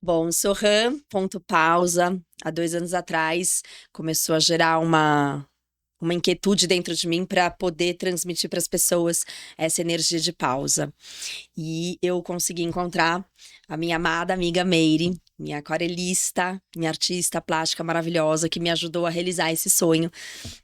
Bom, Sorran.pausa, há 2 anos atrás, começou a gerar uma inquietude dentro de mim para poder transmitir para as pessoas essa energia de pausa. E eu consegui encontrar a minha amada amiga Meire, minha aquarelista, minha artista plástica maravilhosa, que me ajudou a realizar esse sonho,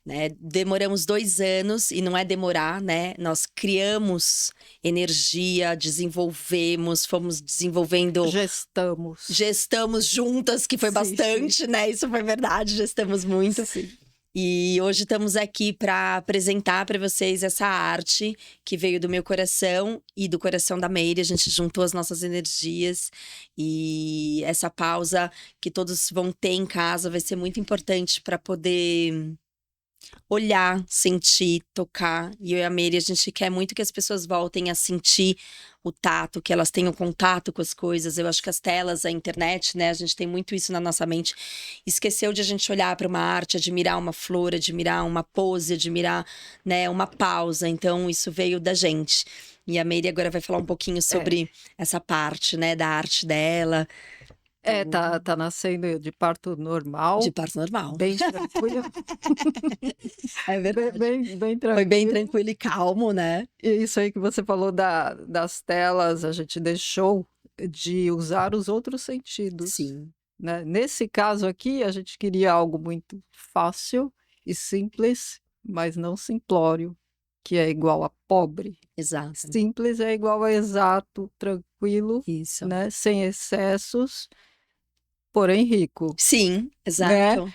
né? Demoramos 2 anos e não é demorar, né? Nós criamos energia, desenvolvemos, fomos desenvolvendo. Gestamos. Gestamos juntas, que foi Sim, sim. bastante, né? Isso foi verdade, gestamos muito. Sim. E hoje estamos aqui para apresentar para vocês essa arte que veio do meu coração e do coração da Meire. A gente juntou as nossas energias e essa pausa que todos vão ter em casa vai ser muito importante para poder olhar, sentir, tocar. E eu e a Meire, a gente quer muito que as pessoas voltem a sentir o tato, que elas tenham contato com as coisas. Eu acho que as telas, a internet, né? A gente tem muito isso na nossa mente. Esqueceu de a gente olhar para uma arte, admirar uma flor, admirar uma pose, admirar, né, uma pausa. Então, isso veio da gente. E a Meire agora vai falar um pouquinho sobre essa parte, né, da arte dela. Tá nascendo de parto normal, De parto normal. bem tranquilo. É verdade. Bem Foi bem tranquilo. tranquilo e calmo, né? E isso aí que você falou das telas, a gente deixou de usar os outros sentidos, Sim. né? Nesse caso aqui, a gente queria algo muito fácil e simples, mas não simplório, que é igual a pobre. Exato. Simples é igual a exato, tranquilo, Isso. né? Sem excessos, porém rico, Sim, né? exato.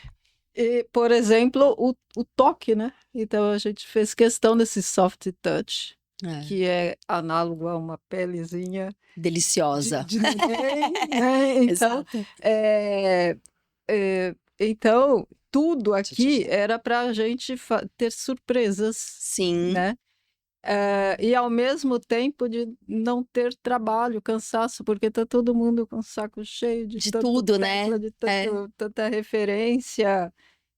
E, por exemplo, o toque, né? Então a gente fez questão desse soft touch, É. que é análogo a uma pelezinha Deliciosa. de neném, né? Então, Exato. então, tudo aqui era para a gente ter surpresas, Sim, né? E ao mesmo tempo de não ter trabalho, cansaço, porque tá todo mundo com o saco cheio de de tanto tudo, né? tecla, de É, tanta referência.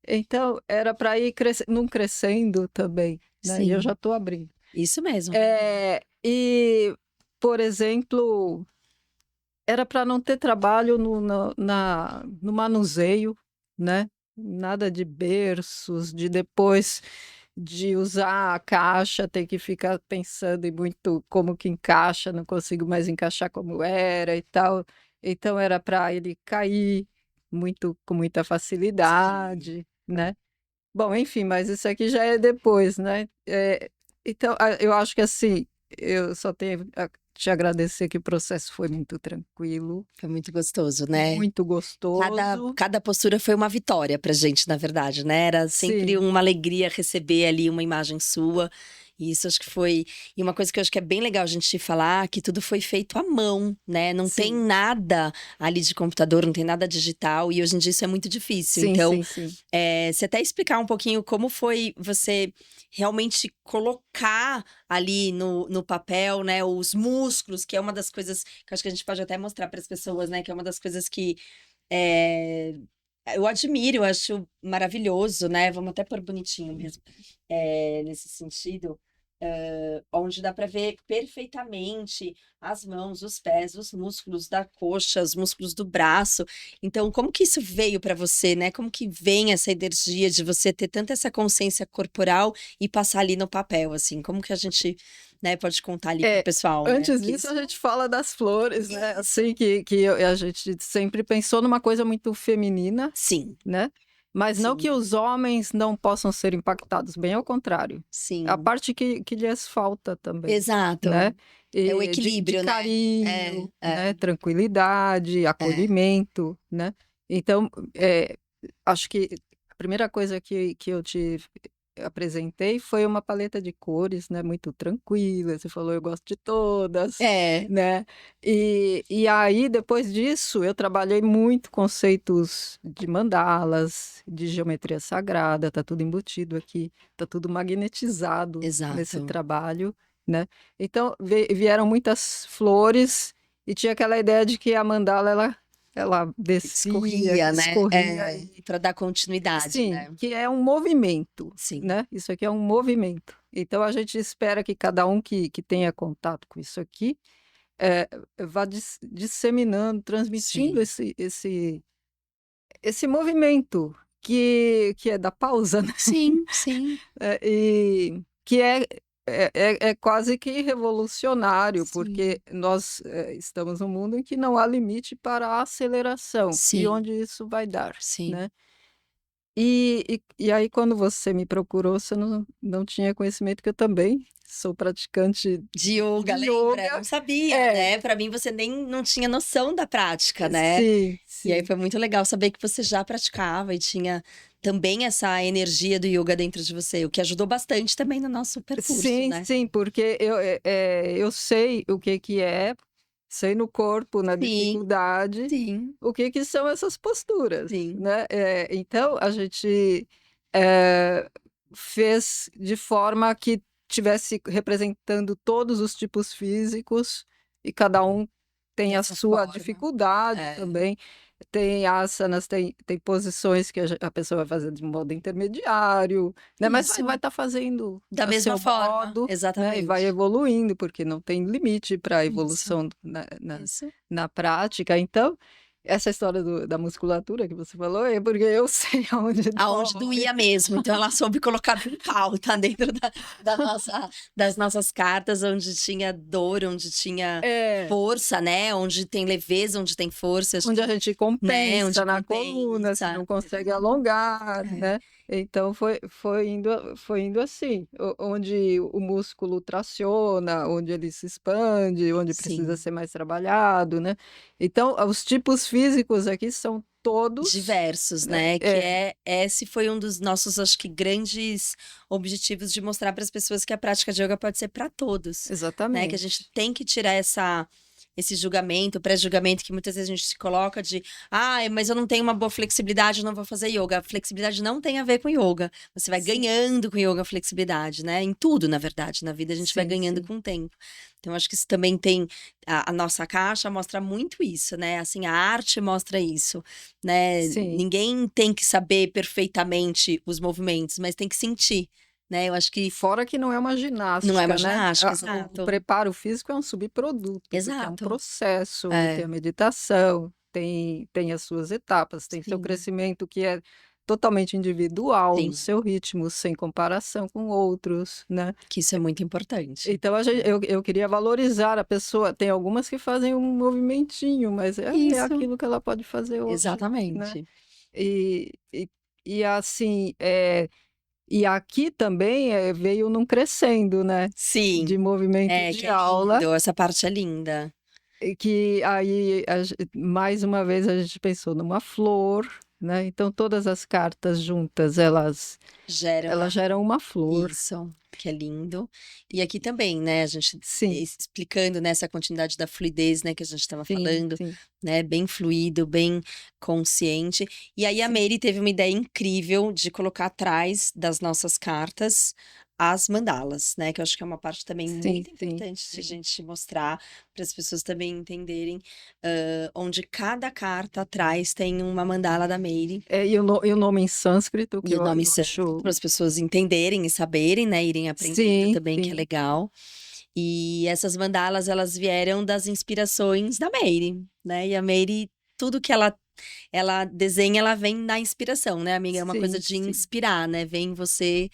Então, era para ir não crescendo também, né? E eu sim, já estou abrindo. isso mesmo. E, por exemplo, era para não ter trabalho no manuseio, né? Nada de berços, de depois de usar a caixa, ter que ficar pensando em muito como que encaixa, não consigo mais encaixar como era e tal. Então era para ele cair com muita facilidade, né? Bom, enfim, mas isso aqui já é depois, né? Então, eu acho que assim, eu só tenho a te agradecer que o processo foi muito tranquilo, Foi muito gostoso, né? muito gostoso. Cada postura foi uma vitória pra gente, na verdade, né? Era sempre Sim, uma alegria receber ali uma imagem sua. E isso acho que foi. E uma coisa que eu acho que é bem legal a gente falar, que tudo foi feito à mão, né? Não tem sim, nada ali de computador, não tem nada digital. E hoje em dia isso é muito difícil. sim, Então, sim, sim. você até explicar um pouquinho como foi você realmente colocar ali no papel, né, os músculos, que é uma das coisas que eu acho que a gente pode até mostrar para as pessoas, né, que é uma das coisas que é, eu admiro, eu acho maravilhoso, né? Vamos até pôr bonitinho mesmo, nesse sentido. Onde dá para ver perfeitamente as mãos, os pés, os músculos da coxa, os músculos do braço. Então, como que isso veio para você, né? Como que vem essa energia de você ter tanta essa consciência corporal e passar ali no papel, assim? Como que a gente, né, pode contar ali pro É, pessoal, né? antes Porque disso, a gente fala das flores, né? Assim, a gente sempre pensou numa coisa muito feminina, sim, né? Mas não sim, que os homens não possam ser impactados, bem ao contrário. A sim. parte que lhes falta também, Exato. né? É o E de equilíbrio, né? carinho, né? Tranquilidade, É. acolhimento, né? Então, acho que a primeira coisa que eu te apresentei foi uma paleta de cores, né? Muito tranquila. Você falou, eu gosto de todas, É, né? E aí, depois disso, eu trabalhei muito conceitos de mandalas, de geometria sagrada, tá tudo embutido aqui, tá tudo magnetizado nesse exato. trabalho, né? Então, vieram muitas flores e tinha aquela ideia de que a mandala, ela descia, Escorria, né? escorria. Para dar continuidade, Sim, né? que é um movimento, Sim. né? Isso aqui é um movimento. Então, a gente espera que cada um que tenha contato com isso aqui vá disseminando, transmitindo Sim. esse movimento que é da pausa, né? Sim, sim, E que é quase que revolucionário, porque sim, nós estamos num mundo em que não há limite para a aceleração e sim, onde isso vai dar, sim. né? E aí, quando você me procurou, você não tinha conhecimento que eu também sou praticante De yoga, de lembra? Não yoga. sabia, É, né? Pra mim você nem não tinha noção da prática, né? sim, E aí sim. foi muito legal saber que você já praticava e tinha também essa energia do yoga dentro de você, o que ajudou bastante também no nosso percurso, Sim, né? sim, porque eu sei o que que é, sei no corpo, na Sim, dificuldade, sim, o que que são essas posturas, sim, né? Então, a gente eh, fez de forma que tivesse representando todos os tipos físicos e cada um tem a dessa sua forma. dificuldade É, também. Tem asanas, tem posições que a pessoa vai fazer de modo intermediário, né, mas vai isso. estar fazendo Da a mesma seu forma, modo, né, e vai exatamente. evoluindo, porque não tem limite para a Isso, evolução isso. na prática. Então, essa história da musculatura que você falou é porque eu sei aonde Aonde dói. doía mesmo, então ela soube colocar bem pauta dentro das nossas cartas, onde tinha dor, onde tinha É, força, né, onde tem leveza, onde tem forças, onde a gente né, onde compensa na coluna, se compensa. não consegue Exato. alongar, É, né? Então foi indo assim, onde o músculo traciona, onde ele se expande, onde precisa sim. ser mais trabalhado, né? Então, os tipos físicos aqui são todos, Diversos, né? né, que esse foi um dos nossos, acho que, grandes objetivos de mostrar para as pessoas que a prática de yoga pode ser para todos, né, que a gente Exatamente. tem que tirar esse julgamento, pré-julgamento que muitas vezes a gente se coloca de, mas eu não tenho uma boa flexibilidade, eu não vou fazer yoga. A flexibilidade não tem a ver com yoga. Você vai Sim, ganhando com yoga a flexibilidade, né? Em tudo, na verdade, na vida a gente vai sim, ganhando sim. com o tempo. Então, acho que isso também tem, a nossa caixa mostra muito isso, né? Assim, a arte mostra isso, né? Sim. Ninguém tem que saber perfeitamente os movimentos, mas tem que sentir, né? Eu acho que Fora que não é uma não é uma ginástica, né? ginástica, O exato. preparo físico é um subproduto, porque é um Exato. processo onde tem É, a meditação, tem as suas etapas, tem seu sim, crescimento que é totalmente individual, no sim. seu ritmo, sem comparação com outros, né? Que isso é muito importante, Então né. eu queria valorizar a pessoa. Tem algumas que fazem um movimentinho, mas é Isso, aquilo que ela pode fazer hoje, né? exatamente. E, e, e assim, e aqui também veio num crescendo, né, de Sim, movimento é, que de é aula, lindo, essa parte é linda. e que aí mais uma vez a gente pensou numa flor, né? Então todas as cartas juntas Gera elas uma geram uma flor. Isso, que é lindo. E aqui também, né, a gente Sim, explicando nessa continuidade da fluidez, né, que a gente estava sim, falando, sim, né, bem fluido, bem consciente. E aí a sim, Mary teve uma ideia incrível de colocar atrás das nossas cartas as mandalas, né, que eu acho que é uma parte também sim, muito sim, importante de a sim. gente mostrar para as pessoas também entenderem, onde cada carta atrás tem uma mandala da Mary. E o nome em sânscrito que E o nome eu sânscrito acho. para as pessoas entenderem e saberem, né, irem aprendendo Sim, também, que é sim. legal. E essas mandalas, elas vieram das inspirações da Mary, né, e a Mary, tudo que ela desenha, ela vem da inspiração, né, amiga? É uma coisa Sim, de sim. inspirar, né, vem em você,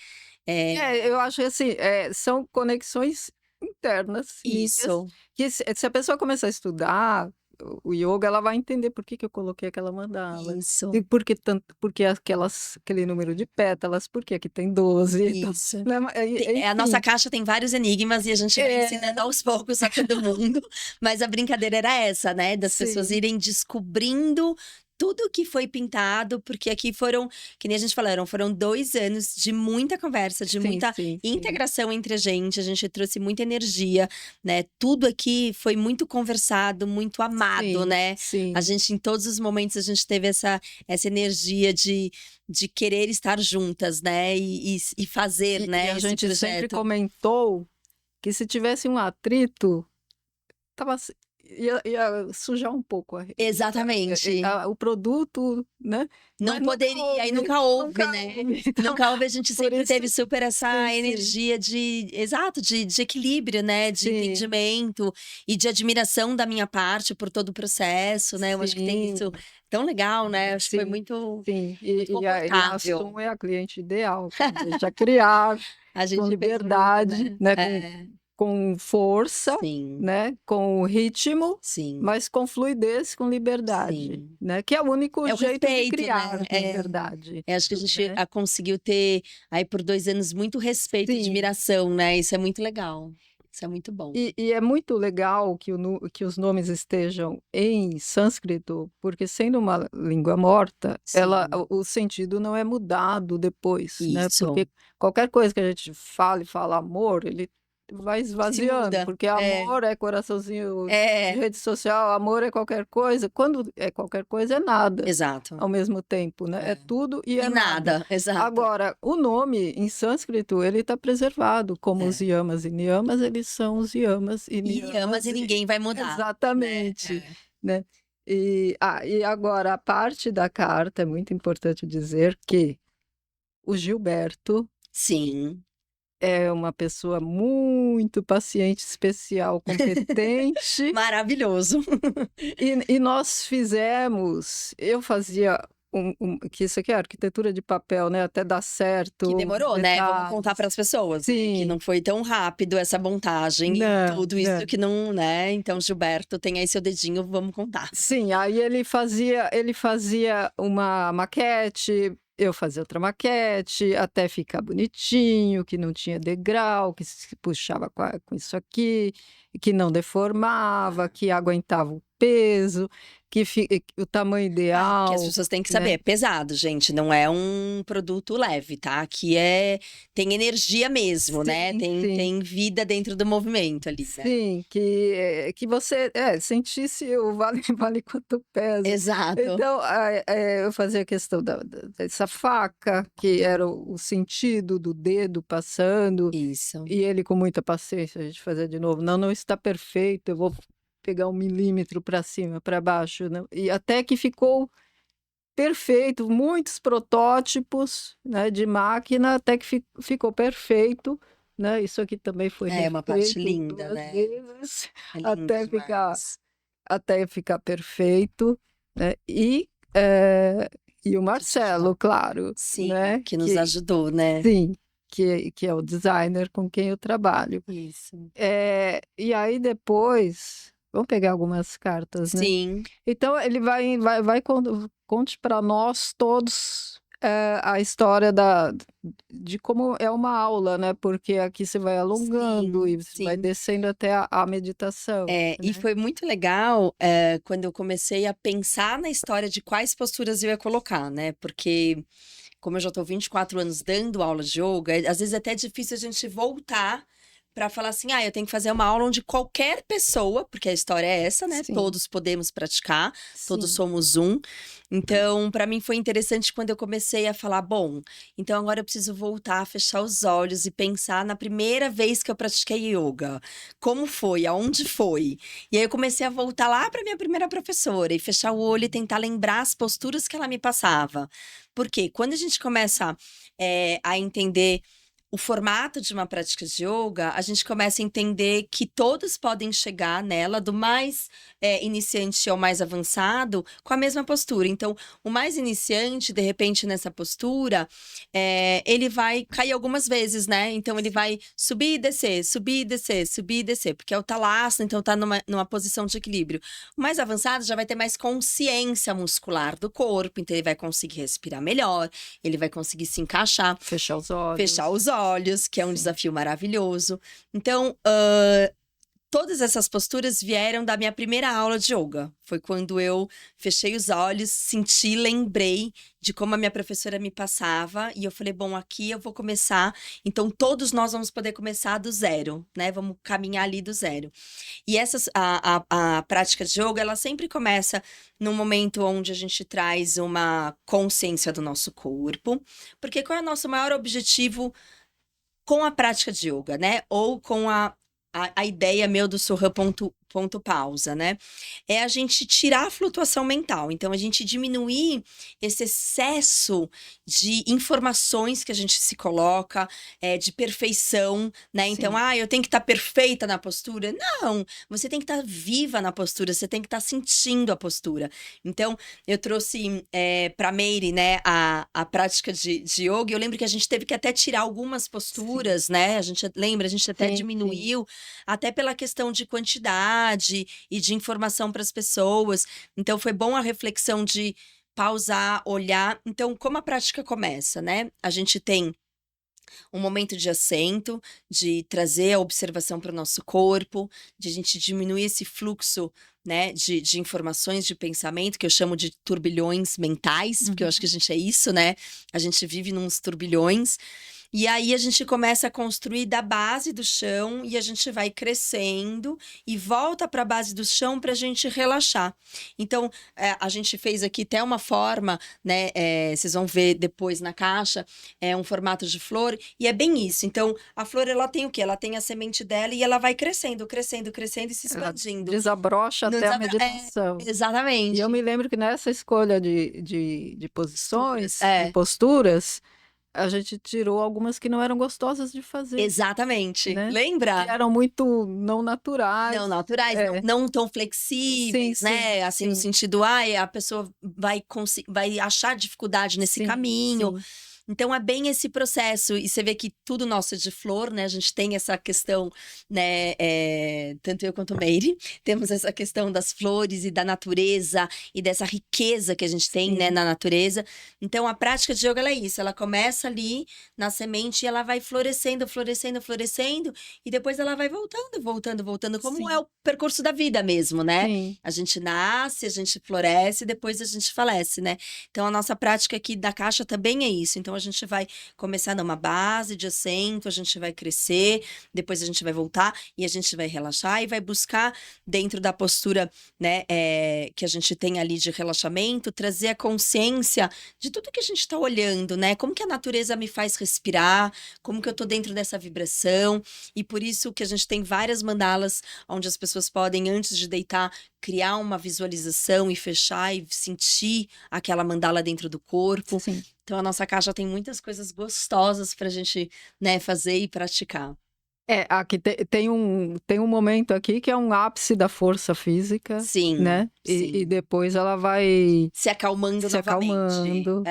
Eu acho que assim, são conexões internas minhas, isso, que se a pessoa começar a estudar o yoga, ela vai entender por que que eu coloquei aquela mandala, isso, e por que aquele número de pétalas, por que aqui tem 12, então, isso. né, A nossa enfim. caixa tem vários enigmas e a gente vai É, ensinando aos poucos a todo mundo, mas a brincadeira era essa, né, das pessoas sim, irem descobrindo tudo que foi pintado, porque aqui foram, que nem a gente falaram, foram 2 anos de muita conversa, de sim, muita sim, sim, integração entre a gente trouxe muita energia, né, tudo aqui foi muito conversado, muito amado, sim, né, a sim. gente em todos os momentos a gente teve essa energia de querer estar juntas, né, e fazer, E né, a esse gente sempre projeto. comentou que se tivesse um atrito, tava, ia sujar um pouco Exatamente. o produto, né? Não Mas nunca poderia, e houve, nunca houve, nunca né? houve. Então, Nunca houve, a gente por sempre isso, teve super essa sim, sim, energia exato, de equilíbrio, né? De sim, entendimento e de admiração da minha parte por todo o processo, né? Eu acho que tem isso sim, tão legal, né? Acho que foi sim, muito, sim. muito E a confortável. Sum é a cliente ideal, que deixa criar A com gente fez muito, liberdade, né? né? É, Com força, sim, né? Com ritmo, sim, mas com fluidez, com liberdade, sim. né? Que é o único É o jeito de respeito, criar, né? na verdade, Acho que a gente né? conseguiu ter aí por 2 anos muito respeito e Sim. admiração, né? Isso é muito legal. Isso é muito bom. E é muito legal que os nomes estejam em sânscrito, porque sendo uma língua morta, Sim, o sentido não é mudado depois, né? isso. Porque qualquer coisa que a gente fala amor, ele vai Se esvaziando, muda. porque amor é coraçãozinho de É, rede social, amor é qualquer coisa. Quando é qualquer coisa, é nada exato. ao mesmo tempo, né? É É. tudo e E é nada. nada, exato. Agora, o nome em sânscrito, ele está preservado, como os É. yamas e niyamas, eles são os yamas e E amas niyamas, e ninguém vai mudar, né? exatamente, É. né? E agora, a parte da carta, é muito importante dizer que o Gilberto Sim, é uma pessoa muito paciente, especial, competente, maravilhoso. e nós fizemos, eu fazia que isso aqui é arquitetura de papel, né? Até dar Que certo os demorou, né? Vamos contar para detalhes. as pessoas, né? Que Sim, não foi tão rápido essa montagem e não, tudo isso não. que não, né? Então, Gilberto, tem aí seu dedinho, vamos contar. Sim, aí ele fazia uma maquete, eu fazia outra maquete, até ficar bonitinho, que não tinha degrau, que se puxava com isso aqui, que não deformava, que aguentava o peso, o tamanho Ah, porque as ideal, pessoas têm que saber, né? é pesado, gente, não é um produto leve, tá? Aqui tem energia mesmo, né? Sim, sim. Tem vida dentro do movimento ali, né? Sim, que você sentisse o vale, vale quanto pesa. Exato. Então, eu fazia questão dessa faca, que era o sentido do dedo passando, Isso. e ele com muita paciência, a gente fazia de novo. Não, não está perfeito, eu vou pegar 1 milímetro para cima, para baixo, né? E até que ficou perfeito, muitos protótipos, né, de máquina, até que ficou perfeito, né? Isso aqui também foi É uma parte refeito linda, 2 né? vezes É lindo até ficar demais. até ficar perfeito, né? E o Que te ajudou. Marcelo, claro, Sim, né? que nos ajudou, né? Sim, que é o designer com quem eu trabalho. Isso. E aí depois, vamos pegar algumas cartas, né? Sim, Então ele vai conte para nós todos a história de como é uma aula, né? Porque aqui você vai alongando sim, e você vai sim. descendo até a meditação, E né? foi muito legal, quando eu comecei a pensar na história de quais posturas eu ia colocar, né? Porque, como eu já estou 24 anos dando aula de yoga, às vezes é até difícil a gente voltar para falar assim, eu tenho que fazer uma aula onde qualquer pessoa, porque a história é essa, né? Sim, Todos podemos praticar, todos sim, somos um. Então, para mim foi interessante quando eu comecei a falar, bom, então agora eu preciso voltar a fechar os olhos e pensar na primeira vez que eu pratiquei yoga. Como foi? Aonde foi? E aí eu comecei a voltar lá para minha primeira professora e fechar o olho e tentar lembrar as posturas que ela me passava. Porque quando a gente começa a entender o formato de uma prática de yoga, a gente começa a entender que todos podem chegar nela, do mais iniciante ao mais avançado, com a mesma postura. Então, o mais iniciante, de repente, nessa postura, ele vai cair algumas vezes, né? Então, ele vai subir e descer, subir e descer, subir e descer, porque é o talasana, então tá numa posição de equilíbrio. O mais avançado já vai ter mais consciência muscular do corpo, então ele vai conseguir respirar melhor, ele vai conseguir se encaixar. fechar os Fechar olhos. os olhos, que é um Sim. desafio maravilhoso. Então, todas essas posturas vieram da minha primeira aula de yoga. Foi quando eu fechei os olhos, senti, lembrei de como a minha professora me passava. E eu falei, bom, aqui eu vou começar. Então, todos nós vamos poder começar do zero, né? Vamos caminhar ali do zero. E a prática de yoga, ela sempre começa num momento onde a gente traz uma consciência do nosso corpo. Porque qual é o nosso maior objetivo com a prática de yoga, né? Ou com a ideia meu do Sohan ponto pausa, né? É a gente tirar a flutuação mental. Então, a gente diminuir esse excesso de informações que a gente se coloca, de perfeição, né? Então, Sim. eu tenho que estar perfeita na postura. Não, você tem que estar viva na postura, você tem que estar sentindo a postura. Então, eu trouxe para Meire, né, a prática de yoga. Eu lembro que a gente teve que até tirar algumas posturas, né? A gente lembra, a gente até Sim, sim. diminuiu, até pela questão de quantidade e de informação para as pessoas. Então, foi bom a reflexão de pausar, olhar. Então, como a prática começa, né? A gente tem um momento de assento, de trazer a observação para o nosso corpo, de a gente diminuir esse fluxo, né, de informações, de pensamento, que eu chamo de turbilhões mentais, porque eu acho que a gente é isso, né? A gente vive nos turbilhões. E aí a gente começa a construir da base do chão e a gente vai crescendo e volta para a base do chão para a gente relaxar. Então, a gente fez aqui até uma forma, né? Vocês vão ver depois na caixa, é um formato de flor e é bem isso. Então, a flor ela tem o quê? Ela tem a semente dela e ela vai crescendo, crescendo, crescendo e se Ela expandindo. desabrocha Não até a desabra- meditação. E Exatamente. eu me lembro que nessa escolha de posições, de É. posturas, a gente tirou algumas que não eram gostosas de fazer, Exatamente. né? Que Lembra? eram muito não naturais. Não naturais, É, não tão sim, flexíveis, né? Assim, no sim, sentido, a pessoa vai achar dificuldade nesse caminho. sim. Então, é bem esse processo. E você vê que tudo nosso é de flor, né? A gente tem essa questão, né? Tanto eu quanto a Meire, temos essa questão das flores e da natureza e dessa riqueza que a gente tem, né, Sim. na natureza. Então, a prática de yoga, ela é isso. Ela começa ali na semente e ela vai florescendo, florescendo, florescendo. E depois ela vai voltando, voltando, voltando. Como Sim. é o percurso da vida mesmo, né? Sim. A gente nasce, a gente floresce, depois a gente falece, né? Então, a nossa prática aqui da caixa também é isso. Então, a gente vai começar numa base de assento, a gente vai crescer, depois a gente vai voltar e a gente vai relaxar e vai buscar dentro da postura, né, que a gente tem ali de relaxamento, trazer a consciência de tudo que a gente está olhando, né? Como que a natureza me faz respirar, como que eu tô dentro dessa vibração. E por isso que a gente tem várias mandalas onde as pessoas podem, antes de deitar, criar uma visualização e fechar e sentir aquela mandala dentro do corpo. Sim. Então, a nossa caixa tem muitas coisas gostosas pra gente, né, fazer e praticar. Aqui tem um momento aqui que é um ápice da força física, Sim, né? E sim. depois ela vai Se acalmando se novamente. acalmando.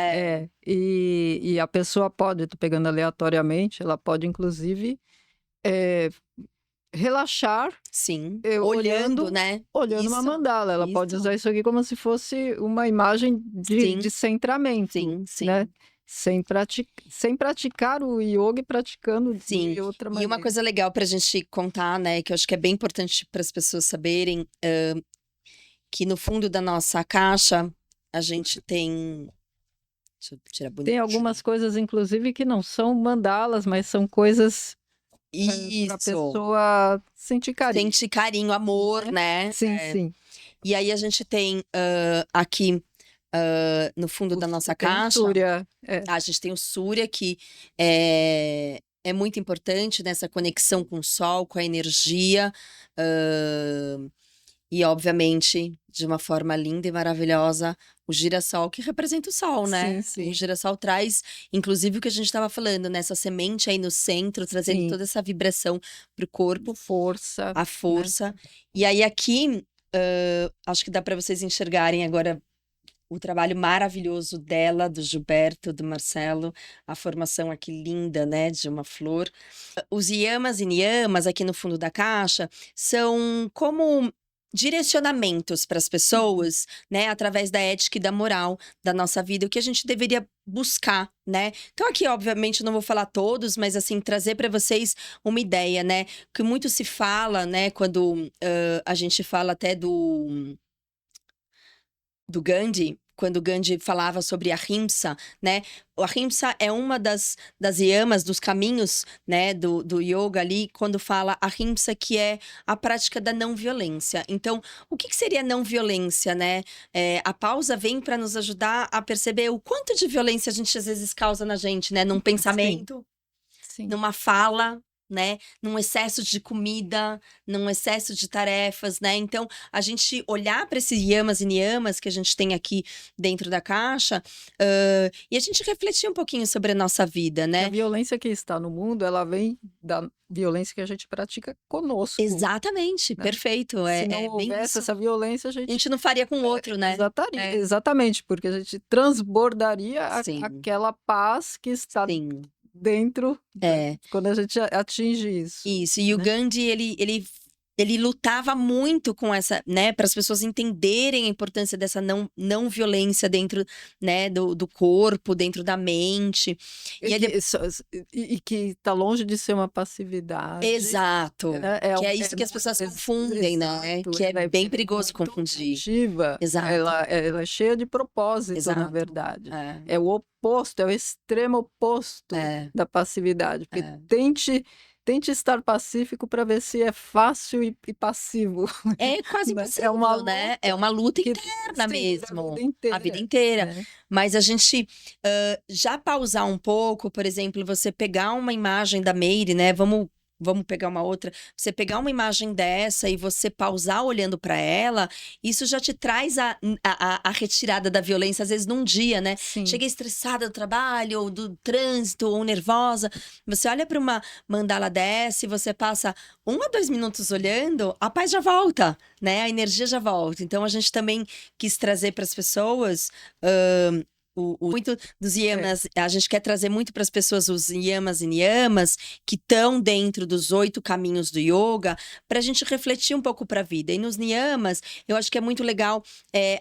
E a pessoa pode, tô pegando aleatoriamente, ela pode inclusive relaxar Sim. olhando Olhando, né? uma Isso, mandala. Ela pode isso. usar isso aqui como se fosse uma imagem Sim, de centramento, sim, sim. né? Sem praticar o yoga e praticando Sim. de outra E uma maneira. coisa legal pra gente contar, né, que eu acho que é bem importante para as pessoas saberem, que no fundo da nossa caixa a gente tem. Deixa eu tirar Tem bonitinho. algumas coisas, inclusive, que não são mandalas, mas são coisas para a Isso. pessoa sentir carinho. Sente carinho, amor, né? Sim, sim. E aí a gente tem aqui no fundo da nossa Tem caixa, Surya. a gente tem o Surya, que é muito importante nessa conexão com o sol, com a energia. E, obviamente, de uma forma linda e maravilhosa, o girassol, que representa o sol, né? Sim, sim. O girassol traz, inclusive, o que a gente estava falando, né? Essa semente aí no centro, trazendo Sim. toda essa vibração pro corpo, Força. a força. E aí aqui, acho que dá para vocês enxergarem agora o trabalho maravilhoso dela, do Gilberto, do Marcelo, a formação aqui linda, né, de uma flor. Os yamas e niyamas aqui no fundo da caixa são como direcionamentos para as pessoas, né, através da ética e da moral da nossa vida, o que a gente deveria buscar, né? Então aqui, obviamente, eu não vou falar todos, mas assim, trazer para vocês uma ideia, né? Que muito se fala, né, quando a gente fala até do Gandhi, quando o Gandhi falava sobre a ahimsa, né? O ahimsa é uma das yamas, dos caminhos, né, do yoga ali, quando fala ahimsa, que é a prática da não violência. Então, o que seria não violência, né? A pausa vem para nos ajudar a perceber o quanto de violência a gente às vezes causa na gente, né? Num pensamento, Sim. numa fala, né? Num excesso de comida, num excesso de tarefas, né? Então, a gente olhar para esses yamas e niyamas que a gente tem aqui dentro da caixa, e a gente refletir um pouquinho sobre a nossa vida, Que a né? violência que está no mundo, ela vem da violência que a gente pratica conosco, Exatamente, né? perfeito. Se não É bem houvesse isso. essa violência, a A gente gente não faria com o outro, né? É. exatamente, porque a gente transbordaria Sim, aquela paz que está sim. dentro É. quando a gente atinge isso, Isso, e o né? Gandhi, ele lutava muito com essa, né, para as pessoas entenderem a importância dessa não violência dentro, né, do corpo, dentro da mente. E E aí, que, e que está longe de ser uma passividade, exato, né? que é isso que as pessoas confundem, né, Exato, que é ela é bem perigoso muito confundir. ativa, Exato, ela é cheia de propósito, na exato. verdade. É, É o oposto, é o extremo oposto é, da passividade, porque é. tente estar pacífico para ver se é fácil e passivo, É quase né? É uma impossível, né? É luta uma luta que interna sim, da mesmo, vida a vida inteira, inteira. né? Mas a gente já pausar um pouco, por exemplo, você pegar uma imagem da Meire, né? Vamos pegar uma outra. Você pegar uma imagem dessa e você pausar olhando para ela, isso já te traz a retirada da violência, às vezes num dia, né? Sim. Cheguei estressada do trabalho, ou do trânsito, ou nervosa. Você olha para uma mandala dessa e você passa 1 a 2 minutos olhando, a paz já volta, né? A energia já volta. Então a gente também quis trazer para as pessoas. Muito dos É. yamas, a gente quer trazer muito para as pessoas os yamas e niyamas que estão dentro dos 8 caminhos do yoga, para a gente refletir um pouco para a vida. E nos niyamas, eu acho que é muito legal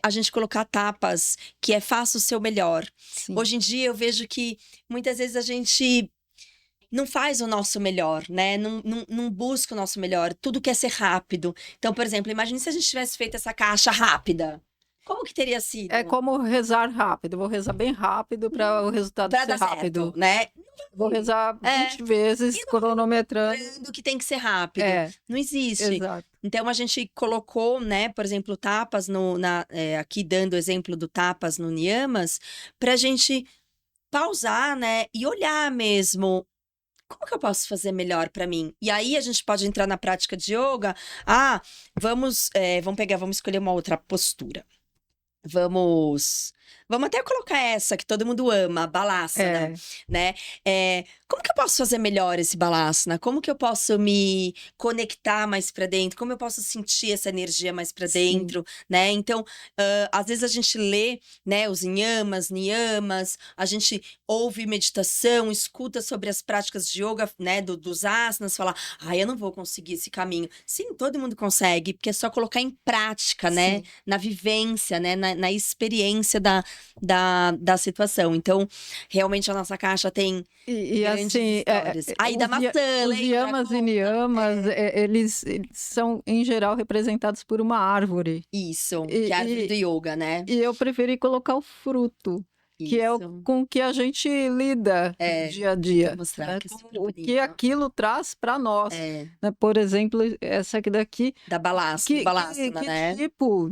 a gente colocar tapas, que é faça o seu melhor. Sim. Hoje em dia eu vejo que muitas vezes a gente não faz o nosso melhor, né? Não busca o nosso melhor. Tudo quer ser rápido. Então, por exemplo, imagine se a gente tivesse feito essa caixa rápida. Como que teria sido? É como rezar rápido. Vou rezar bem rápido para o resultado Para ser dar rápido. certo, né? Vou rezar É. 20 vezes, cronometrando. Lembrando que tem que ser rápido. É, Não existe. exato. Então a gente colocou, né, por exemplo, tapas aqui dando o exemplo do tapas no Niyamas, para a gente pausar, né, e olhar mesmo. Como que eu posso fazer melhor para mim? E aí a gente pode entrar na prática de yoga. Vamos escolher uma outra postura. Vamos até colocar essa que todo mundo ama, Balasana, né? Como que eu posso fazer melhor esse Balasana? Como que eu posso me conectar mais para dentro? Como eu posso sentir essa energia mais para dentro, né? Então, às vezes a gente lê, né, os yamas, niyamas, a gente ouve meditação, escuta sobre as práticas de yoga, né, dos asanas, fala, eu não vou conseguir esse caminho. Sim, todo mundo consegue, porque é só colocar em prática, né? Sim. Na vivência, né? Na experiência da situação. Então, realmente a nossa caixa tem grandes assim, histórias. Aí da maçã, os lembra? yamas e niyamas, eles são, em geral, representados por uma árvore. Isso, que é a árvore do yoga, né? E eu preferi colocar o fruto, que é Isso. com que a gente lida no dia a dia. Vou mostrar né? que é super O bonito. que aquilo traz para nós. Né? Por exemplo, essa aqui daqui. Da Balasana, né? Tipo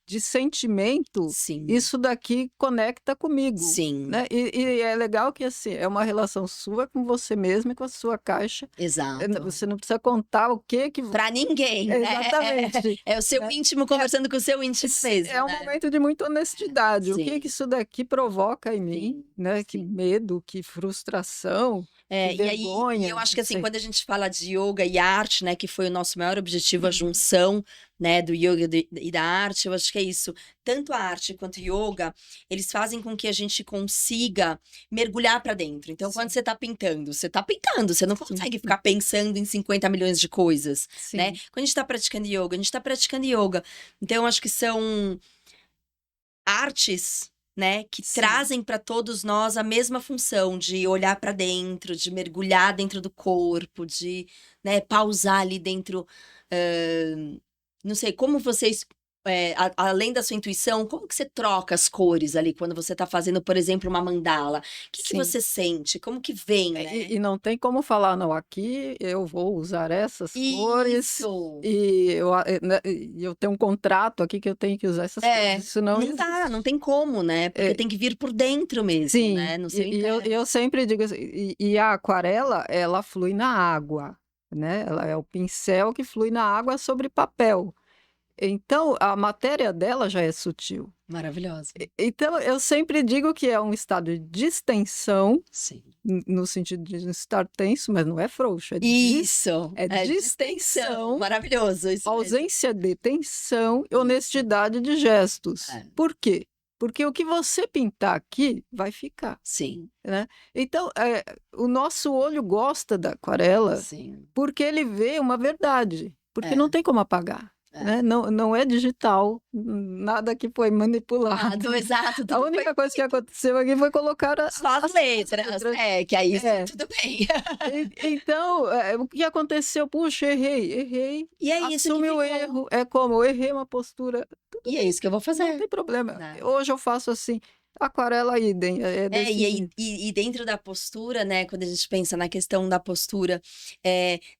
de sentimento Sim. isso daqui conecta comigo. Sim. Né? E é legal que assim, é uma relação sua com você mesma e com a sua caixa. Exato. Você não precisa contar o que... Pra ninguém, né? Exatamente. É o seu íntimo conversando com o seu íntimo mesmo, É um né? momento de muita honestidade. O Sim. que isso daqui provoca em mim, Sim, né? Que sim. medo, que frustração, que E vergonha. aí, eu acho que assim, sei. quando a gente fala de yoga e arte, né, que foi o nosso maior objetivo, a junção, né, do yoga e da arte, eu acho que é isso. Tanto a arte quanto o yoga, eles fazem com que a gente consiga mergulhar para dentro. Então, quando você tá pintando, você não consegue ficar pensando em 50 milhões de coisas, né? Quando a gente tá praticando yoga, a gente tá praticando yoga. Então, eu acho que são artes, né, que trazem para todos nós a mesma função de olhar para dentro, de mergulhar dentro do corpo, de, né, pausar ali dentro. Não sei como vocês além da sua intuição, como que você troca as cores ali quando você tá fazendo, por exemplo, uma mandala? O que Sim. você sente? Como que vem, né? E não tem como falar, não, aqui eu vou usar essas cores Isso! e eu tenho um contrato aqui que eu tenho que usar essas cores. Isso não Não dá, existe. não tem como, né? Porque tem que vir por dentro mesmo, Sim, né? No seu e eu interno. sempre digo assim, e a aquarela, ela flui na água, né? Ela é o pincel que flui na água sobre papel. Então, a matéria dela já é sutil. Maravilhosa. Então, eu sempre digo que é um estado de distensão, Sim. no sentido de estar tenso, mas não é frouxo, Isso! é distensão. distensão, Maravilhoso, isso mesmo. ausência de tensão e honestidade de gestos. É. Por quê? Porque o que você pintar aqui vai ficar, Sim, né? Então, o nosso olho gosta da aquarela sim. porque ele vê uma verdade, porque É. não tem como apagar. É. Né? Não é digital, nada que foi manipulado. Exato. A Tudo foi única coisa que aconteceu aqui foi colocar só as letras. Que aí É. tudo bem. Então, o que aconteceu? Puxa, errei. E é isso que Assume o ficou. erro. É como? Eu errei uma postura. E é isso que eu vou Não fazer. tem problema. Né? Hoje eu faço assim. Aquarela idem. E dentro da postura, né? Quando a gente pensa na questão da postura,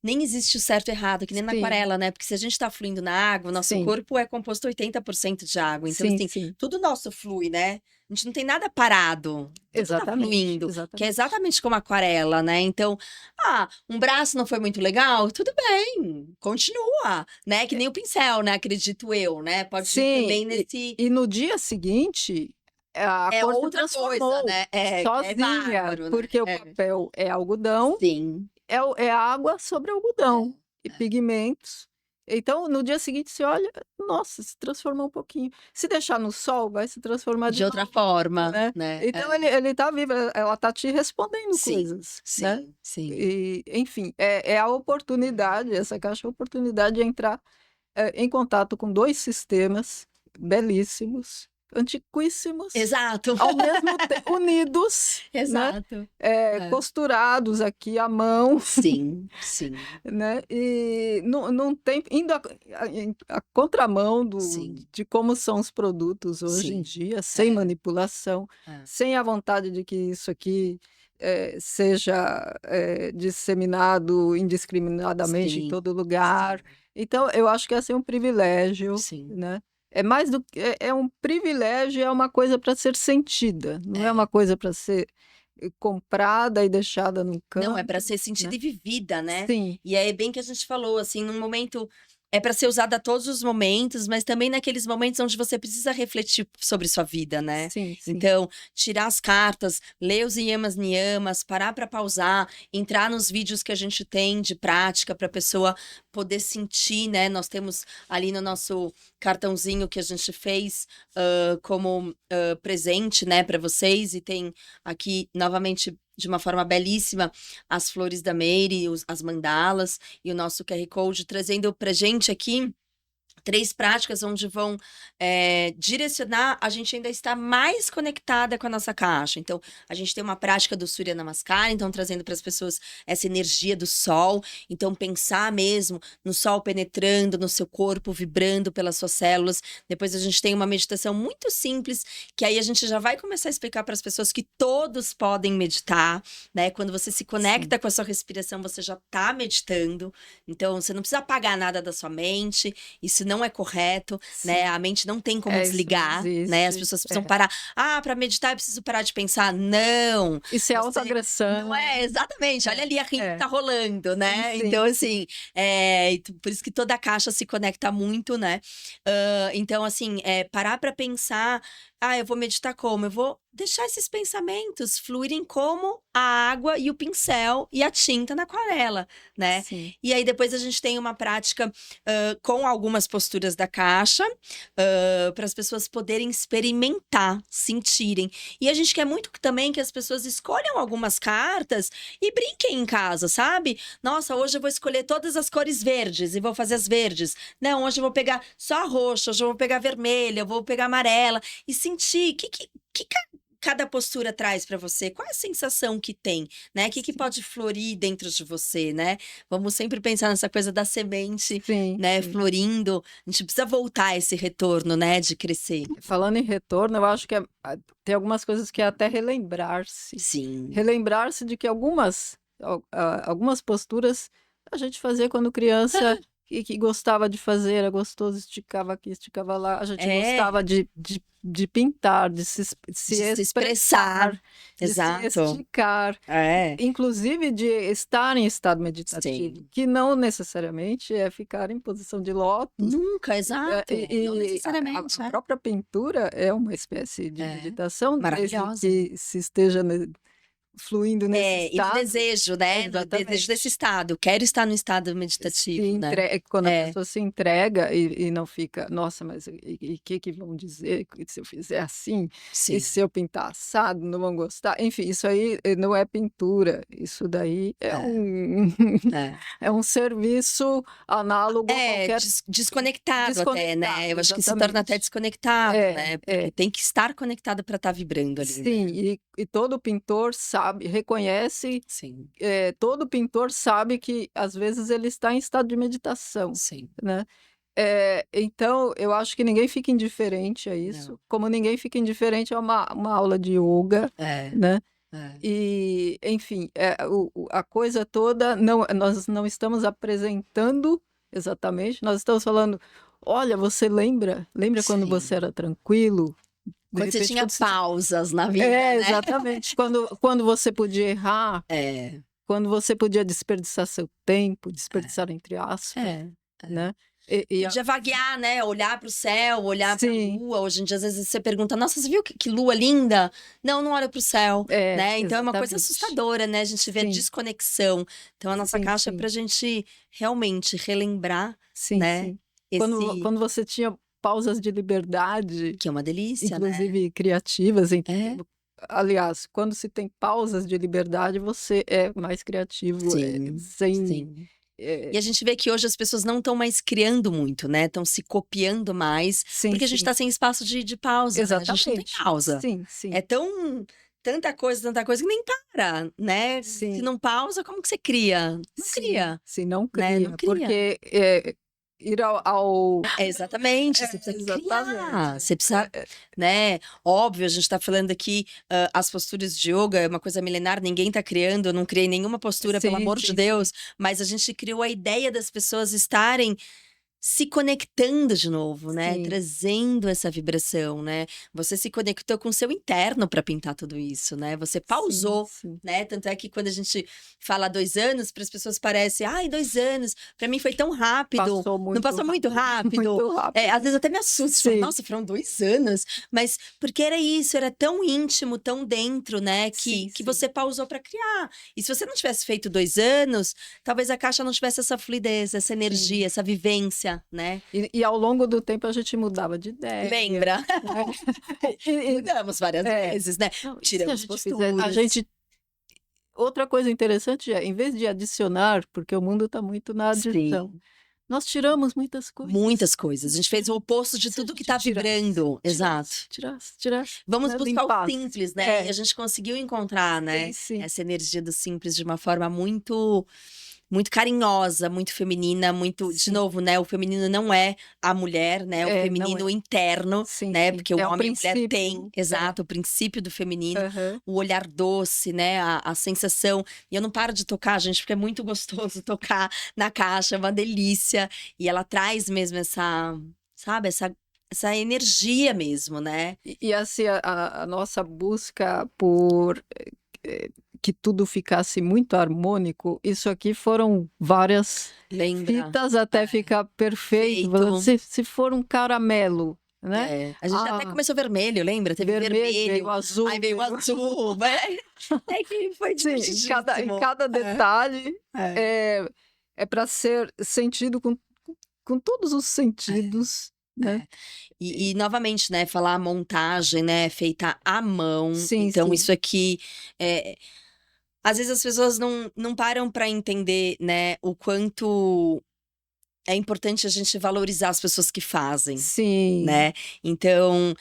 nem existe o certo e errado, que nem na Sim. aquarela, né? Porque se a gente tá fluindo na água, o nosso Sim. corpo é composto 80% de água. Então, Sim, assim, sim. tudo nosso flui, né? A gente não tem nada parado. Tudo tá Exatamente. fluindo. Que é Exatamente. exatamente como a aquarela, né? Então, um braço não foi muito legal? Tudo bem, continua, né? Que nem o pincel, né? Acredito eu, né? Pode ir Sim. também nesse. E no dia seguinte, a cor se outra transformou coisa, né? É sozinha, bárbaro, né? porque o papel é algodão, Sim. é água sobre algodão e pigmentos. Então, no dia seguinte, você olha, nossa, se transformou um pouquinho. Se deixar no sol, vai se transformar De outra forma, né? Então, ele tá vivo, ela tá te respondendo Sim, coisas, né? sim, sim. E, enfim, é a oportunidade, essa caixa é a oportunidade de entrar em contato com dois sistemas belíssimos, antiquíssimos, Exato. ao mesmo tempo unidos, né? Exato. Costurados aqui à mão, Sim, sim. né? E não tem indo a contramão Sim. de como são os produtos hoje em Sim. dia, sem manipulação, sem a vontade de que isso aqui seja disseminado indiscriminadamente em Sim. todo lugar. Então, eu acho que esse é um privilégio, Sim. né? É mais do que um privilégio, é uma coisa para ser sentida, não é uma coisa para ser comprada e deixada num canto. Não, é para ser sentida, né? E vivida, né? Sim. E é bem que a gente falou, assim, num momento. É para ser usada a todos os momentos, mas também naqueles momentos onde você precisa refletir sobre sua vida, né? Sim, sim. Então, tirar as cartas, ler os yamas niyamas, parar para pausar, entrar nos vídeos que a gente tem de prática para a pessoa poder sentir, né? Nós temos ali no nosso cartãozinho que a gente fez como presente, né, para vocês, e tem aqui novamente de uma forma belíssima as flores da Meire, as mandalas e o nosso QR Code, trazendo pra gente aqui 3 práticas onde vão direcionar a gente ainda estar mais conectada com a nossa caixa. Então, a gente tem uma prática do Surya Namaskar, então trazendo para as pessoas essa energia do sol. Então, pensar mesmo no sol penetrando no seu corpo, vibrando pelas suas células. Depois a gente tem uma meditação muito simples, que aí a gente já vai começar a explicar para as pessoas que todos podem meditar, né? Quando você se conecta com a sua respiração, você já está meditando. Então, você não precisa apagar nada da sua mente. Isso não é correto, né? A mente não tem como desligar, né? As pessoas precisam parar. Para meditar eu preciso parar de pensar. Não! Isso é autoagressão. Não é, exatamente. Olha ali a rinha que tá rolando, né? Sim, sim. Então, assim, por isso que toda a caixa se conecta muito, né? Então, assim, parar para pensar, eu vou meditar como? Eu vou deixar esses pensamentos fluírem como a água e o pincel e a tinta na aquarela, né? Sim. E aí depois a gente tem uma prática com algumas posturas da caixa, para as pessoas poderem experimentar, sentirem. E a gente quer muito também que as pessoas escolham algumas cartas e brinquem em casa, sabe? Nossa, hoje eu vou escolher todas as cores verdes e vou fazer as verdes. Não, hoje eu vou pegar só a roxa, hoje eu vou pegar a vermelha, eu vou pegar a amarela e sentir que cada postura traz para você? Qual é a sensação que tem, né? O que pode florir dentro de você, né? Vamos sempre pensar nessa coisa da semente, Sim, né, sim. florindo. A gente precisa voltar a esse retorno, né, de crescer. Falando em retorno, eu acho que tem algumas coisas que é até relembrar-se. Sim. Relembrar-se de que algumas posturas a gente fazia quando criança e que gostava de fazer, era gostoso, esticava aqui, esticava lá. A gente É. gostava de pintar, de se De se expressar, expressar. de se Exato. esticar, É. inclusive de estar em estado meditativo, Sim. que não necessariamente é ficar em posição de lótus. Nunca, exato. Não E necessariamente, a é. própria pintura é uma espécie de É. meditação, desde Maravilhosa. que se esteja fluindo nesse É, e no estado. desejo, né? No desejo Exatamente. desse estado. Quero estar no estado Se meditativo, né? quando a É. pessoa se entrega e não fica, nossa, mas e que vão dizer se eu fizer assim? E Sim. se eu pintar assado, não vão gostar? Enfim, isso aí não é pintura, isso daí é É. um É. é um serviço análogo a qualquer Desconectado até, né? Eu acho que se torna até exatamente. desconectado, né? Porque É. tem que estar conectado para estar vibrando ali, Sim, né? e todo pintor sabe, reconhece, Sim, todo pintor sabe que às vezes ele está em estado de meditação, sim. né? Então eu acho que ninguém fica indiferente a isso, Não. como ninguém fica indiferente a uma aula de yoga, É, né? é. E, enfim, a coisa toda, nós não estamos apresentando exatamente, nós estamos falando, olha, você lembra quando você Sim. era tranquilo? De Quando você repente, tinha quando você pausas na vida, né? exatamente. Quando você podia errar, É, quando você podia desperdiçar seu tempo, desperdiçar entre aspas, é. né? E Podia vaguear, né? Olhar para o céu, olhar para a sim, lua. Hoje em dia, às vezes você pergunta: Nossa, você viu que lua linda? Não, não olha para o céu, né? Então é uma coisa exatamente. assustadora, né? A gente vê a Sim, desconexão. Então a nossa sim, caixa é sim, para a gente realmente relembrar, sim, né? sim. Esse Quando você tinha pausas de liberdade, que é uma delícia, né? inclusive criativas, É, aliás, quando se tem pausas de liberdade, você é mais criativo, sim, sem. sim. é, E a gente vê que hoje as pessoas não estão mais criando muito, né? Estão se copiando mais, sim, porque a gente sim, está sem espaço de pausa, né? A gente não tem exatamente. pausa. Sim, sim, É tanta coisa que nem para, né? Se sim. não pausa, como que você cria? Não Sim, cria, sim, não né? Não cria, cria. porque ir ao É, exatamente, você precisa criar, exatamente. você precisa, né? Óbvio, a gente está falando aqui, as posturas de yoga é uma coisa milenar, ninguém está criando, eu não criei nenhuma postura, pelo Sim, amor de sim, sim. Deus, mas a gente criou a ideia das pessoas estarem se conectando de novo, né? Sim, Trazendo essa vibração, né? Você se conectou com o seu interno para pintar tudo isso, né? Você sim, pausou, sim. né? Tanto é que quando a gente fala 2 anos, para as pessoas parece, ai, 2 anos, para mim foi tão rápido. Passou Não muito passou muito rápido? muito É, rápido. às vezes até me assusta, tipo, Sim, nossa, foram 2 anos, mas porque era isso, era tão íntimo, tão dentro, né? sim, Que sim. você pausou para criar. E se você não tivesse feito 2 anos, talvez a caixa não tivesse essa fluidez, essa energia, Sim. essa vivência, né? E ao longo do tempo a gente mudava de ideia, Lembra? né? E Mudamos várias é, vezes, né? não, e se a Tiramos gente fizer a posturas. gente outra coisa interessante é, em vez de adicionar, porque o mundo está muito na adição, Sim, nós tiramos muitas coisas. muitas coisas. A Nós gente fez o tiramos. oposto de Se a tudo que gente tá vibrando. Exato. tirasse, Vamos né, buscar o limpasse. simples, né? E a É, gente conseguiu encontrar, né? sim, sim. Essa energia do simples de uma forma muito carinhosa, muito feminina, muito, de Sim, novo, né? O feminino não é a mulher, né? O não feminino é. interno, Sim, né? sim. Porque o É o homem e a mulher têm, princípio. exato, o princípio do feminino, Aham. o olhar doce, né? A sensação. E eu não paro de tocar, gente, porque é muito gostoso tocar na caixa, é uma delícia. E ela traz mesmo essa, sabe, essa energia mesmo, né? E assim, a nossa busca por eh, que tudo ficasse muito harmônico, isso aqui foram várias Lembra? fitas até É, ficar perfeito. feito. Se for um caramelo, né? É, a gente até Ah, começou vermelho, lembra? Teve vermelho, veio vermelho, aí azul, veio veio. azul, até que foi Sim, em divertidíssimo. cada detalhe É, é, é para ser sentido com todos os sentidos, né? é. E novamente, né, falar a montagem, né, feita à mão, Sim, então sim. isso aqui, é, às vezes as pessoas não param para entender, né, o quanto é importante a gente valorizar as pessoas que fazem, Sim, né, então...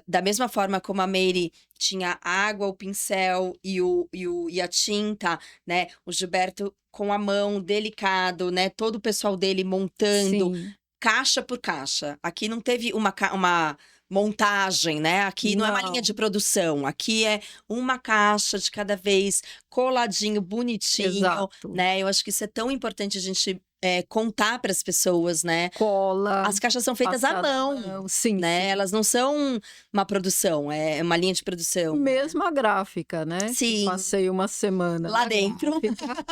Da mesma forma como a Meire tinha a água, o pincel e a tinta, né? O Gilberto com a mão, delicado, né? Todo o pessoal dele montando, Sim. caixa por caixa. Aqui não teve uma montagem, né? Aqui não é uma linha de Não, produção. Aqui é uma caixa de cada vez, coladinho, bonitinho, exato. né? Eu acho que isso é tão importante a gente contar para as pessoas, né? Cola, As caixas são feitas à passada à mão, mão. Sim, né? sim. Elas não são uma produção, é uma linha de produção, né? Mesmo a gráfica, né, que Sim, passei uma semana lá na dentro, gráfica,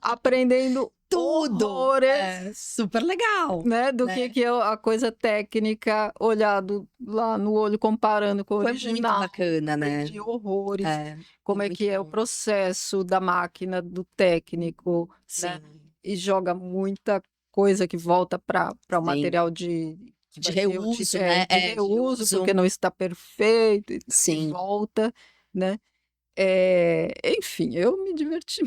aprendendo tudo. É horrores, super legal, né, do né? que é a coisa técnica, olhado lá no olho, comparando com o Foi muito original, bacana, né? aprendi horrores, É, como é muito que é o bom. processo da máquina, do técnico, né, Sim, e joga muita coisa que volta para o sim. material de que De vai ser reuso, né? de De reuso, porque reuso. não está perfeito e Sim. volta, né. Enfim, eu me diverti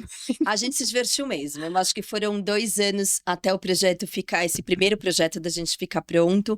A gente se divertiu mesmo. Eu acho que foram 2 anos até o projeto ficar esse primeiro projeto da gente ficar pronto,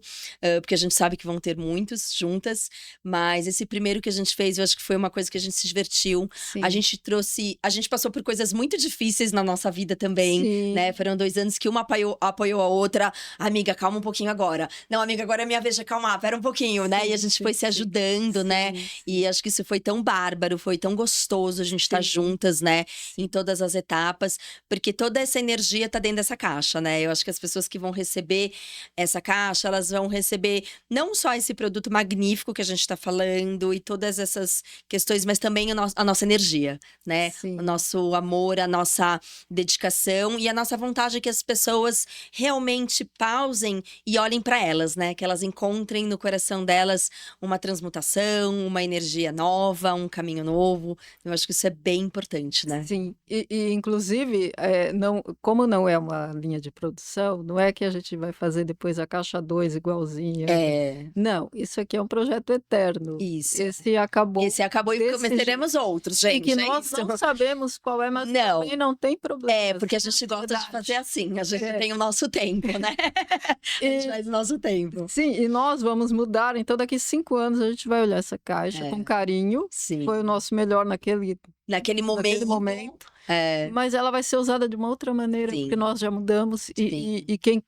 porque a gente sabe que vão ter muitos juntas, mas esse primeiro que a gente fez, eu acho que foi uma coisa que a gente se divertiu. sim, A gente passou por coisas muito difíceis na nossa vida também, né, sim, foram 2 anos que uma apoiou a outra: "Amiga, calma um pouquinho agora. Não, amiga, agora é minha vez de acalmar, espera um pouquinho", né, e a sim, gente sim, foi se sim. ajudando, né, Sim, e sim, acho que isso foi tão bárbaro, foi tão gostoso a gente estar sim, juntas, né, em sim, todas as etapas, porque toda essa energia tá dentro dessa caixa, né. Eu acho que as pessoas que vão receber essa caixa, elas vão receber não só esse produto magnífico que a gente tá falando e todas essas questões, mas também a nossa energia, né. O sim, nosso amor, a nossa dedicação e a nossa vontade que as pessoas realmente pausem e olhem pra elas, né, que elas encontrem no coração delas uma transmutação, uma energia nova, um caminho novo. Eu acho que isso é bem importante, né. sim. E inclusive, não, como não é uma linha de produção, não é que a gente vai fazer depois a caixa 2 igualzinha. É, Não, isso aqui é um projeto eterno. isso. Esse acabou Esse acabou e desse jeito. teremos outros, E que gente, é nós isso. não sabemos qual é, mas Não, também não tem problema, porque a essa é gente a gosta de fazer verdade. assim, a gente É. tem o nosso tempo, né. A gente E faz o nosso tempo. sim, e nós vamos mudar, então daqui 5 anos a gente vai olhar essa caixa com É, carinho, foi o sim. nosso melhor Naquele naquele momento, momento, é, mas ela vai ser usada de uma outra maneira, porque sim, nós já mudamos e sim, quem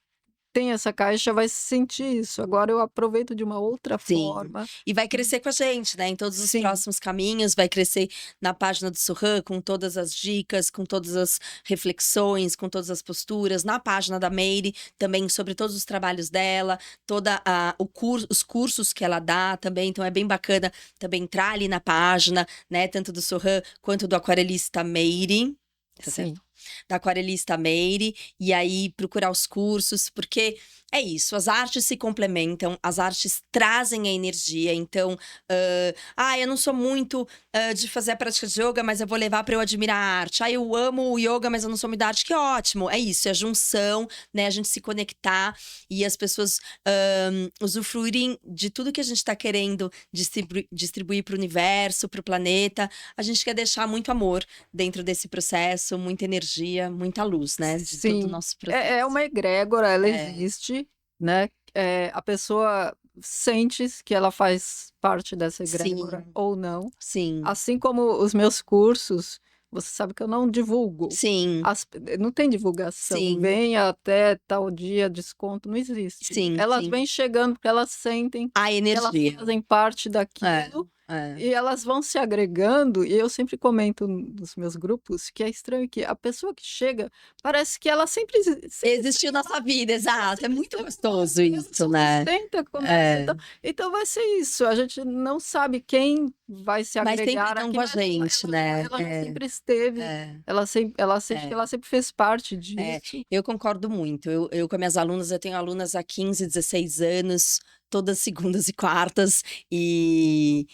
tem essa caixa vai sentir isso, agora eu aproveito de uma outra sim. forma, E vai né. crescer com a gente, né, em todos os Sim, próximos caminhos, vai crescer na página do Surran com todas as dicas, com todas as reflexões, com todas as posturas, na página da Meire também sobre todos os trabalhos dela, toda a o cur os cursos que ela dá também, então é bem bacana também entrar ali na página, né, tanto do Surran quanto do aquarelista Meire, tá certo? sim, Da aquarelista Meire, e aí procurar os cursos, porque é isso, as artes se complementam, as artes trazem a energia, então, eu não sou muito, de fazer a prática de yoga, mas eu vou levar para eu admirar a arte. Eu amo o yoga, mas eu não sou muito da arte, que ótimo, é isso, é a junção, né, a gente se conectar e as pessoas, usufruírem de tudo que a gente tá querendo distribuir para o universo, para o planeta. A gente quer deixar muito amor dentro desse processo, muita energia, muita luz, né, de todo o sim. nosso É processo. uma egrégora, ela É, existe, né, a pessoa sente que ela faz parte dessa egrégora sim, ou não. sim, Assim como os meus cursos, você sabe que eu não divulgo. sim, As Não tem divulgação, sim, venha até tal dia, desconto, não existe. sim, Elas sim. vêm chegando porque elas sentem A que elas energia. fazem parte É, daquilo é. e elas vão se agregando, e eu sempre comento nos meus grupos que é estranho que a pessoa que chega, parece que ela sempre Existiu esteve na lá, sua vida, ela exato, é sempre muito esteve lá, gostoso e a isso, pessoa né. senta, começa, É, então vai ser isso, a gente não sabe quem vai se mas sempre agregar estão aqui, com a mas gente, né. ela já sempre esteve, É, ela sente que é. ela sempre fez parte É, disso. eu concordo muito. Eu com as minhas alunas, eu tenho alunas há 15, 16 anos, todas segundas e quartas, e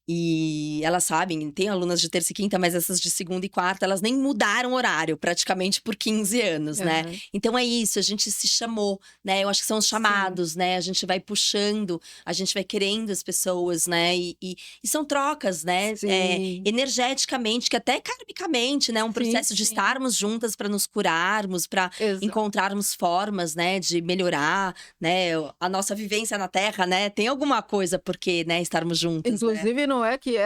E elas sabem, tem alunas de terça e quinta, mas essas de segunda e quarta, elas nem mudaram o horário, praticamente por 15 anos, né? Aham. Então é isso, a gente se chamou, né? Eu acho que são os Sim, chamados, né? A gente vai puxando, a gente vai querendo as pessoas, né? E são trocas, né? sim, Energeticamente, que até karmicamente, né? Um sim, processo de sim, estarmos juntas para nos curarmos, para exato. encontrarmos formas, né? De melhorar, né? A nossa vivência na Terra, né? Tem alguma coisa por que, né? Estarmos juntas, né? Inclusive, não é que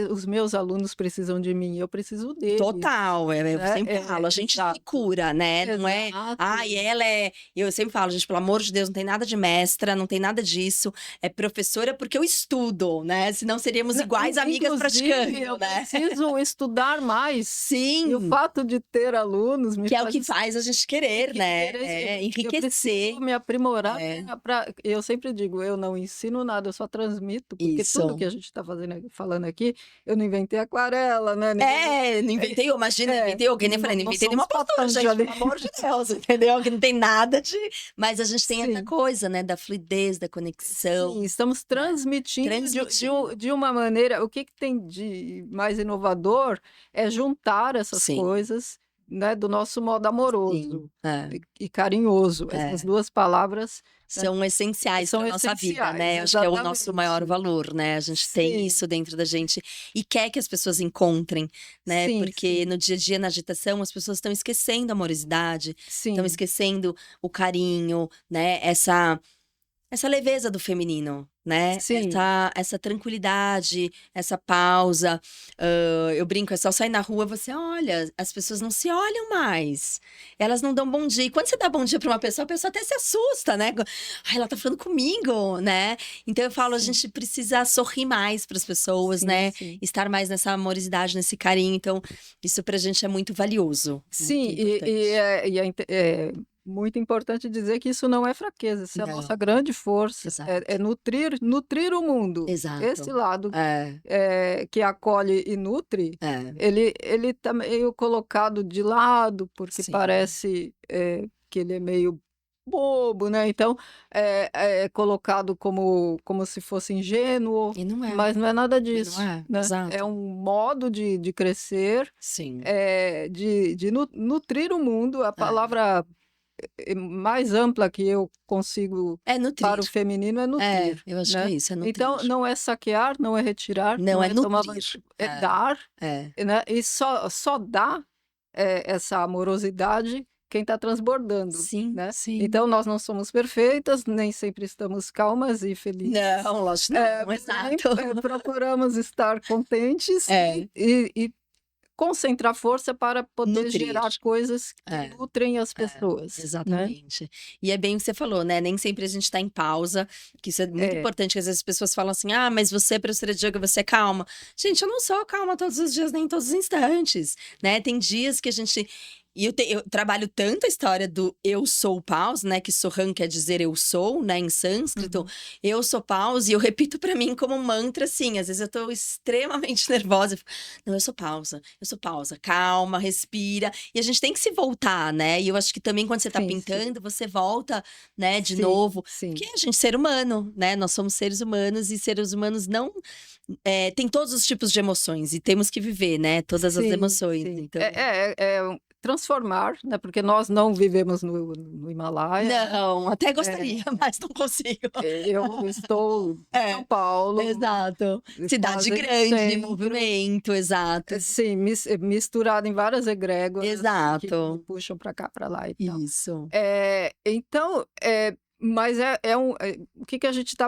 os meus alunos precisam de mim, eu preciso deles, Total, eu né? sempre falo, a gente se Exato, cura, né, não é, exato. ai, ela é, eu sempre falo, gente, pelo amor de Deus, não tem nada de mestra, não tem nada disso, é professora porque eu estudo, né, senão seríamos iguais amigas Inclusive, praticando, eu né. preciso estudar mais. E o Sim, fato de ter alunos me que é o faz que faz a gente querer, né, querer. Eu enriquecer, preciso me aprimorar é, eu sempre digo, eu não ensino nada, eu só transmito, porque tudo que isso. a gente está falando aqui, eu não inventei aquarela, né? Não inventei eu, imagina, É, inventei eu, que nem falei, não não inventei nenhuma somos postura, gente, Patanjali. pelo amor de Deus, entendeu? Que não tem nada de. Mas a gente tem essa Sim. coisa, né, da fluidez, da Sim, conexão, estamos né? transmitindo Transmitindo. de uma maneira. O que que tem de mais inovador é juntar essas Sim, coisas, né, do nosso modo sim. amoroso e carinhoso. Essas É. duas palavras, né, São essenciais são para nossa vida, essenciais, né? Eu acho que é o nosso maior exatamente. valor, né? A gente tem Sim, isso dentro da gente e quer que as pessoas encontrem, né? sim, Porque sim, no dia a dia, na agitação, as pessoas estão esquecendo a amorosidade, estão sim, esquecendo o carinho, né? Essa leveza do feminino, né? sim, Essa tranquilidade, essa pausa. Eu brinco, é só sair na rua, você olha, as pessoas não se olham mais. Elas não dão bom dia. E quando você dá bom dia para uma pessoa, a pessoa até se assusta, né? Ai, ela tá falando comigo, né? Então eu falo, a sim, gente precisa sorrir mais para as pessoas, sim, né? sim. Estar mais nessa amorosidade, nesse carinho. Então, isso pra gente é muito valioso, muito Sim, importante. é muito importante dizer que isso não é fraqueza, isso é a nossa Não, grande força, é exato. nutrir o mundo. Esse Exato. lado É, que acolhe e nutre, é. ele está meio colocado de lado, porque Sim. parece que ele é meio bobo, né? Então é colocado como se fosse ingênuo, E não é, mas não é nada e não disso, é, né? É exato. um modo de crescer, Sim, de nutrir o mundo. A é. palavra mais ampla que eu consigo É nutrir. para o feminino é nutrir, Eu acho que é né? isso, é nutrir. Então, não é saquear, não é retirar, Não, não é é tomar nutrir. vantagem, é É, dar, é. né? E só dá essa amorosidade quem está transbordando, Sim, né? sim. Então, nós não somos perfeitas, nem sempre estamos calmas e felizes, Não, lógico não, porém, exato. procuramos estar contentes É, e concentrar força para poder nutrir. gerar coisas que É, nutrem as é, pessoas, né? exatamente. E é bem o que você falou, né? Nem sempre a gente tá em pausa, que isso é muito É, importante, que às vezes as pessoas falam assim, ah, mas você, professora de yoga, você é calma. Gente, eu não sou calma todos os dias, nem todos os instantes, né? Tem dias que a gente. E eu trabalho tanto a história do eu sou paus, né? Que Soham quer dizer eu sou, né? Em sânscrito. uhum, Eu sou paus, e eu repito pra mim como um mantra, assim. Às vezes eu tô extremamente nervosa. Eu fico, não, eu sou pausa. Calma, respira. E a gente tem que se voltar, né? E eu acho que também quando você tá sim, sim, pintando, você volta, né, de sim, novo. Porque sim, a gente é ser humano, né? Nós somos seres humanos e seres humanos não. Tem todos os tipos de emoções e temos que viver, né? Todas as sim, emoções. sim. Então. Transformar, né? Porque nós não vivemos no Himalaia, né? Não, até gostaria, É, mas não consigo. eu estou em São É, Paulo exato. Cidade quase no grande, centro, movimento, exato. sim, misturado em várias egrégoras que me Exato. puxam para cá, para lá e tal. Isso. Então, mas o que a gente está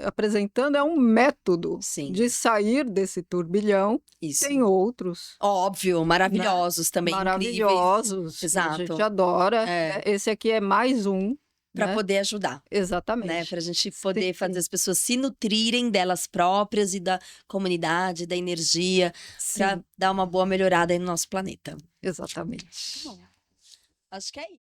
apresentando é um método de Sim, sair desse turbilhão. Tem isso. outros, Óbvio, né, maravilhosos também, incríveis. maravilhosos, que a gente Exato. adora, né? É, Esse aqui é mais um, para né? poder ajudar, né? Exatamente. Para a gente Sim, poder fazer sim, as pessoas se nutrirem delas próprias e da comunidade, da energia, para sim, dar uma boa melhorada aí no nosso planeta. Tá exatamente. bom. Acho que é isso.